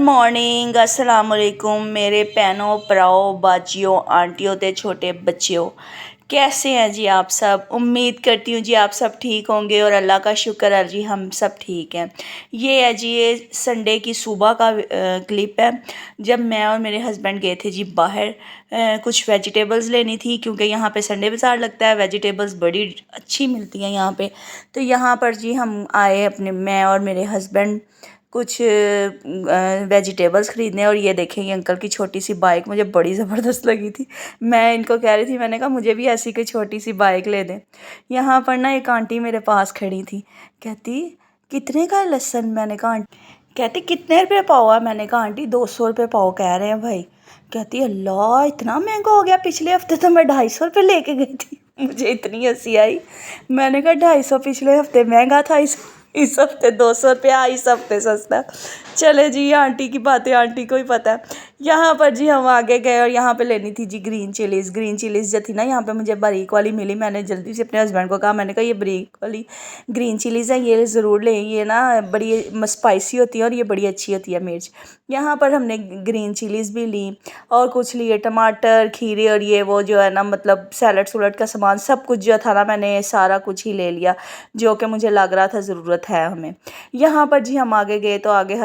Morning अस्सलाम वालेकुम मेरे भैनों भराओ बाजियों आंटियों ते छोटे बच्चियों। कैसे हैं जी आप सब। उम्मीद करती हूँ जी आप सब ठीक होंगे और अल्लाह का शुक्र है जी हम सब ठीक हैं। ये है जी ये संडे की सुबह का क्लिप है जब मैं और मेरे हस्बैंड गए थे जी बाहर कुछ वेजिटेबल्स लेनी थी क्योंकि यहाँ पे संडे बाज़ार लगता है। वेजिटेबल्स बड़ी अच्छी मिलती हैं यहाँ पे। तो यहाँ पर जी हम आए अपने मैं और मेरे हस्बैंड कुछ वेजिटेबल्स ख़रीदने। और ये देखें ये अंकल की छोटी सी बाइक मुझे बड़ी ज़बरदस्त लगी थी। मैं इनको कह रही थी, मैंने कहा मुझे भी ऐसी कोई छोटी सी बाइक ले दें। यहाँ पर ना एक आंटी मेरे पास खड़ी थी, कहती कितने का है लहसुन। मैंने कहा आंटी, कहती कितने रुपए पाव है। मैंने कहा आंटी 200 रुपये पाव कह रहे हैं भाई। कहती अल्लाह इतना महंगा हो गया, पिछले हफ्ते तो मैं 250 रुपये लेके गई थी। मुझे इतनी हंसी आई। मैंने कहा 250 पिछले हफ्ते महंगा था, इस हफ्ते 200 रुपया, इस हफ्ते सस्ता। चले जी आंटी की बातें आंटी को ही पता है। यहाँ पर जी हम आगे गए और यहाँ पे लेनी थी जी ग्रीन चिलीज़ जो थी ना यहाँ पे मुझे बारीक वाली मिली। मैंने जल्दी से अपने हस्बैंड को कहा, मैंने कहा ये बारीक वाली ग्रीन चिलीज़ है, ये ज़रूर लें, ये ना बड़ी स्पाइसी होती है और ये बड़ी अच्छी होती है मिर्च। यहाँ पर हमने ग्रीन चिलीज़ भी ली और कुछ लिए टमाटर खीरे और ये वो जो है ना मतलब सैलड सुलड का सामान सब कुछ जो था ना मैंने सारा कुछ ही ले लिया जो कि मुझे लग रहा था ज़रूरत है हमें। यहाँ पर जी हम आगे गए तो आगे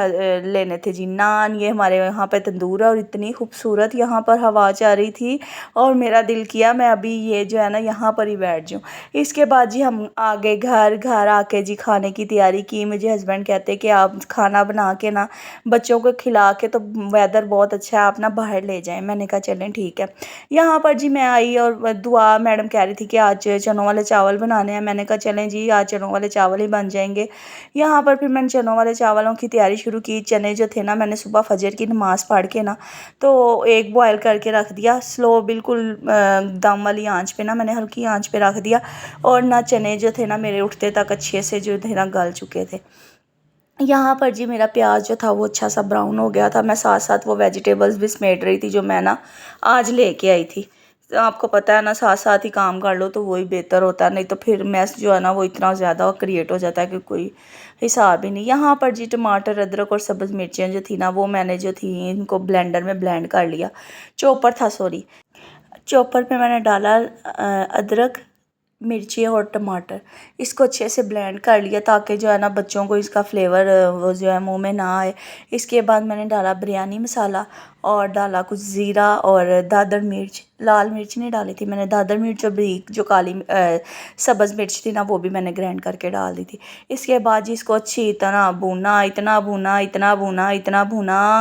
लेने थे जी नान। ये हमारे यहाँ पे तंदूर है और इतनी खूबसूरत यहाँ पर हवा जा रही थी और मेरा दिल किया मैं अभी ये जो है ना यहाँ पर ही बैठ जाऊँ। इसके बाद जी हम आगे घर आके जी खाने की तैयारी की। मुझे हस्बैंड कहते कि आप खाना बना के ना बच्चों को खिला के, तो वेदर बहुत अच्छा है, आप ना बाहर ले जाएं। मैंने कहा चलें ठीक है। यहाँ पर जी मैं आई और दुआ मैडम कह रही थी कि आज चनों वाले चावल बनाने हैं। मैंने कहा चलें जी आज चनों वाले चावल ही बन जाएंगे। यहाँ पर फिर मैंने चनों वाले चावलों की तैयारी शुरू की। चने जो थे ना मैंने सुबह फजर की नमाज़ पढ़ के ना तो एक बॉयल करके रख दिया स्लो बिल्कुल दम वाली आंच पे ना, मैंने हल्की आंच पे रख दिया। और ना चने जो थे ना मेरे उठते तक अच्छे से जो थे ना गल चुके थे। यहाँ पर जी मेरा प्याज जो था वो अच्छा सा ब्राउन हो गया था। मैं साथ साथ वो वेजिटेबल्स भी समेट रही थी जो मैं ना आज लेके आई थी। तो आपको पता है ना साथ साथ ही काम कर लो तो वही बेहतर होता है, नहीं तो फिर मैस जो है ना वो इतना ज़्यादा क्रिएट हो जाता है कि कोई हिसाब ही नहीं। यहाँ पर जी टमाटर अदरक और सब्ज़ मिर्चियाँ जो थी ना वो मैंने जो थी इनको ब्लेंडर में ब्लेंड कर लिया। चॉपर था सॉरी, चॉपर पे मैंने डाला अदरक मिर्ची और टमाटर, इसको अच्छे से ब्लेंड कर लिया ताकि जो है ना बच्चों को इसका फ्लेवर वो जो है मुंह में ना आए। इसके बाद मैंने डाला बिरयानी मसाला और डाला कुछ ज़ीरा और दादर मिर्च, लाल मिर्च नहीं डाली थी मैंने, दादर मिर्च और बारीक जो काली सब्ज़ मिर्च थी ना वो भी मैंने ग्राइंड करके डाल दी थी। इसके बाद जी इसको अच्छी तरह भूना, इतना भूना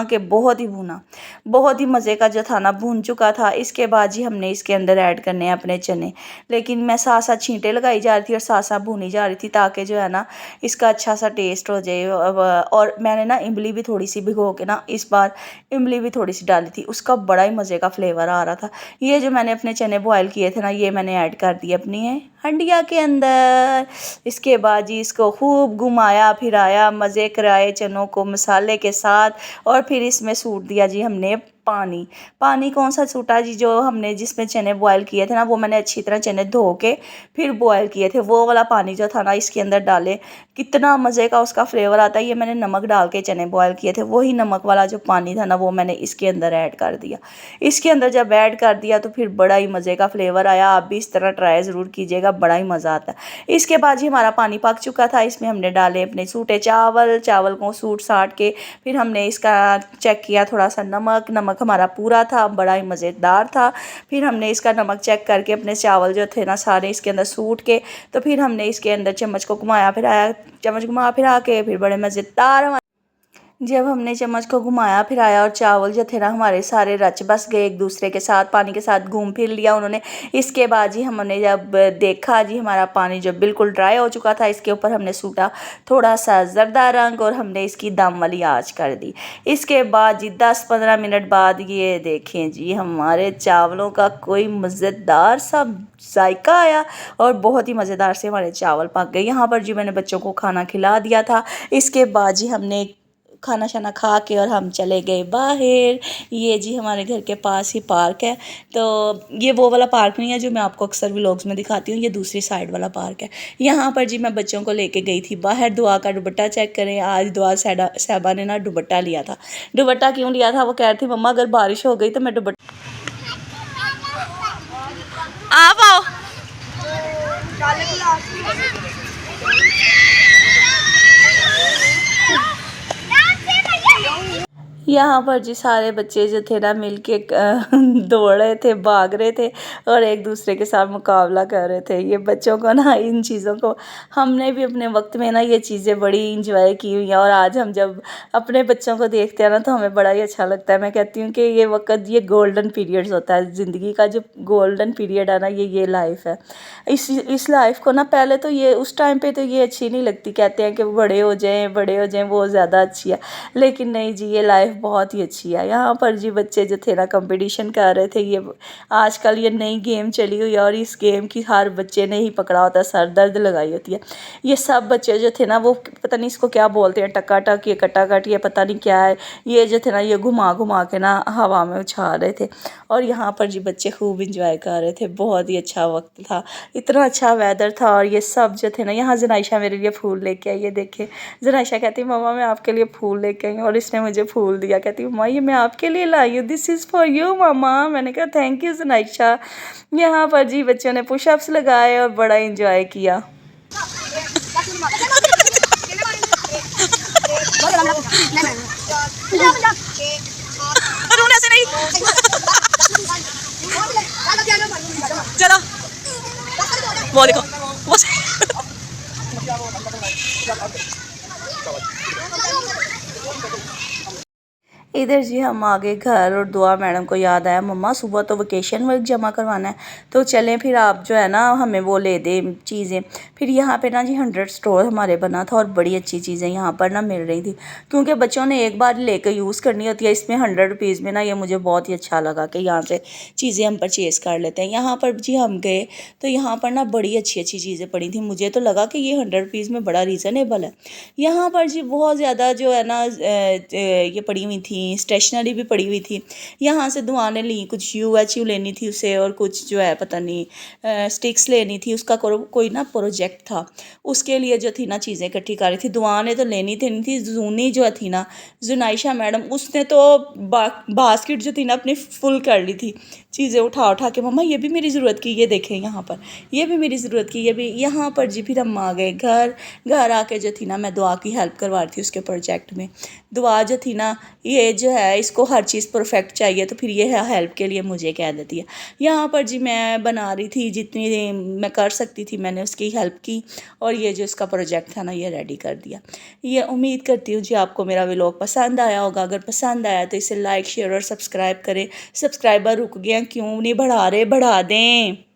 कि बहुत ही भूना, बहुत ही मज़े का जो था ना भून चुका था। इसके बाद जी हमने इसके अंदर ऐड करने हैं अपने चने, लेकिन मैं साथ साथ छींटे लगाई जा रही थी और साथ साथ भुनी जा रही थी ताकि जो है ना इसका अच्छा सा टेस्ट हो जाए। और मैंने ना इमली भी थोड़ी सी भिगो के ना इस बार इमली भी थोड़ी सी डाली थी, उसका बड़ा ही मज़े का फ्लेवर आ रहा था। ये जो मैंने अपने चने बॉयल किए थे ना ये मैंने ऐड कर दिए अपनी हंडिया के अंदर। इसके बाद जी इसको खूब घुमाया फिराया, मज़े कराए चनों को मसाले के साथ और फिर इसमें सूट दिया जी हमने पानी कौन सा सूटा जी, जो हमने जिसमें चने बॉयल किए थे ना वो मैंने अच्छी तरह चने धो के फिर बॉयल किए थे, वो वाला पानी जो था ना इसके अंदर डाले, कितना मज़े का उसका फ्लेवर आता है। ये मैंने नमक डाल के चने बॉयल किए थे, वही नमक वाला जो पानी था ना वो मैंने इसके अंदर ऐड कर दिया। इसके अंदर जब ऐड कर दिया तो फिर बड़ा ही मज़े का फ्लेवर आया। आप भी इस तरह ट्राई ज़रूर कीजिएगा, बड़ा ही मज़ा आता है। इसके बाद जी हमारा पानी पक चुका था, इसमें हमने डाले अपने सूटे चावल को सूट साट के फिर हमने इसका चेक किया थोड़ा सा नमक हमारा पूरा था, बड़ा ही मज़ेदार था। फिर हमने इसका नमक चेक करके अपने चावल जो थे ना सारे इसके अंदर सूट के तो फिर हमने इसके अंदर चम्मच को घुमाया फिराया, चम्मच घुमा फिरा के फिर बड़े मज़ेदार जब हमने चम्मच को घुमाया फिराया और चावल जो थे ना हमारे सारे रच बस गए एक दूसरे के साथ, पानी के साथ घूम फिर लिया उन्होंने। इसके बाद जी हमने जब देखा जी हमारा पानी जब बिल्कुल ड्राई हो चुका था, इसके ऊपर हमने सूटा थोड़ा सा जर्दा रंग और हमने इसकी दम वाली आँच कर दी। इसके बाद जी 10-15 मिनट बाद ये देखें जी हमारे चावलों का कोई मज़ेदार सा जायका आया और बहुत ही मज़ेदार से हमारे चावल पक गए। यहाँ पर जी मैंने बच्चों को खाना खिला दिया था। इसके बाद जी हमने खाना शाना खा के और हम चले गए बाहर। ये जी हमारे घर के पास ही पार्क है। तो ये वो वाला पार्क नहीं है जो मैं आपको अक्सर व्लॉग्स में दिखाती हूँ, ये दूसरी साइड वाला पार्क है। यहाँ पर जी मैं बच्चों को लेके गई थी बाहर। दुआ का दुपट्टा चेक करें, आज दुआ साहबा ने ना दुपट्टा लिया था। दुपट्टा क्यों लिया था? वो कह रही थी मम्मा अगर बारिश हो गई तो मैं दुपट्टा आप आओ। यहाँ पर जी सारे बच्चे जो थे ना मिलके दौड़ रहे थे, भाग रहे थे और एक दूसरे के साथ मुकाबला कर रहे थे। ये बच्चों को ना इन चीज़ों को हमने भी अपने वक्त में ना ये चीज़ें बड़ी इंजॉय की हुई हैं और आज हम जब अपने बच्चों को देखते हैं ना तो हमें बड़ा ही अच्छा लगता है। मैं कहती हूँ कि ये वक्त ये गोल्डन पीरियड्स होता है ज़िंदगी का, जो गोल्डन पीरियड है ना ये लाइफ है। इस लाइफ को ना पहले तो ये उस टाइम पे तो ये अच्छी नहीं लगती, कहते हैं कि बड़े हो जाएं वो ज़्यादा अच्छी है, लेकिन नहीं जी ये लाइफ बहुत ही अच्छी है। यहाँ पर जी बच्चे जो थे ना कंपटीशन कर रहे थे। ये आजकल ये नई गेम चली हुई है और इस गेम की हर बच्चे ने ही पकड़ा होता है, सर दर्द लगाई होती है। ये सब बच्चे जो थे ना वो पता नहीं इसको क्या बोलते हैं, टका टक, ये कटाकट, ये पता नहीं क्या है। ये जो थे ना ये घुमा घुमा के ना हवा में उछाल रहे थे और यहाँ पर जी बच्चे खूब इंजॉय कर रहे थे। बहुत ही अच्छा वक्त था, इतना अच्छा वेदर था। और ये सब जो थे ना, यहाँ ज़नाइशा मेरे लिए फूल लेके आई, ये देखे। ज़नाइशा कहती मम्मा मैं आपके लिए फूल लेके आई हूँ और इसने मुझे फूल दिया। कहती मम्मा ये मैं आपके लिए लाई हूँ, दिस इज़ फॉर यू मम्मा। मैंने कहा थैंक यू ज़नाइशा। यहाँ पर जी बच्चों ने पुशअप्स लगाए और बड़ा इंजॉय किया। चलो वो देखो वो इधर जी हम आ गए घर और दुआ मैडम को याद आया मम्मा सुबह तो वेकेशन वर्क जमा करवाना है, तो चलें फिर आप जो है ना हमें वो ले दें चीज़ें। फिर यहाँ पे ना जी 100 स्टोर हमारे बना था और बड़ी अच्छी चीज़ें यहाँ पर ना मिल रही थी, क्योंकि बच्चों ने एक बार लेकर यूज़ करनी होती है। इसमें 100 रुपीज़ में ना ये मुझे बहुत ही अच्छा लगा कि यहाँ से चीज़ें हम परचेज़ कर लेते हैं। यहाँ पर जी हम गए तो यहाँ पर ना बड़ी अच्छी अच्छी चीज़ें पड़ी थी। मुझे तो लगा कि ये 100 रुपीज़ में बड़ा रीज़नेबल है। यहाँ पर जी बहुत ज़्यादा जो है ना ये पड़ी हुई थी, स्टेशनरी भी पड़ी हुई थी। यहाँ से दुआनें ली, कुछ UHU लेनी थी उसे और कुछ जो है पता नहीं स्टिक्स लेनी थी। उसका कोई ना प्रोजेक्ट था, उसके लिए जो थी ना चीज़ें इकट्ठी कर रही थी। दुआनें तो लेनी थी नहीं थी, जूनी जो थी ना जुनाइशा मैडम उसने तो बास्केट जो थी ना अपनी फुल कर ली थी, चीज़ें उठा उठा के मम्मा ये भी मेरी ज़रूरत की, ये देखें यहाँ पर ये भी मेरी ज़रूरत की, ये भी। यहाँ पर जी फिर हम आ गए घर आके जो थी ना मैं दुआ की हेल्प करवा रही थी उसके प्रोजेक्ट में। दुआ जो थी ना ये जो है इसको हर चीज़ परफेक्ट चाहिए, तो फिर ये हेल्प के लिए मुझे कह देती है। यहाँ पर जी मैं बना रही थी, जितनी मैं कर सकती थी मैंने उसकी हेल्प की और ये जो इसका प्रोजेक्ट था ना ये रेडी कर दिया। ये उम्मीद करती हूँ जी आपको मेरा व्लॉग पसंद आया होगा। अगर पसंद आया तो इसे लाइक शेयर और सब्सक्राइब करें। सब्सक्राइबर रुक गए, क्यों नहीं बढ़ा रहे, बढ़ा दें।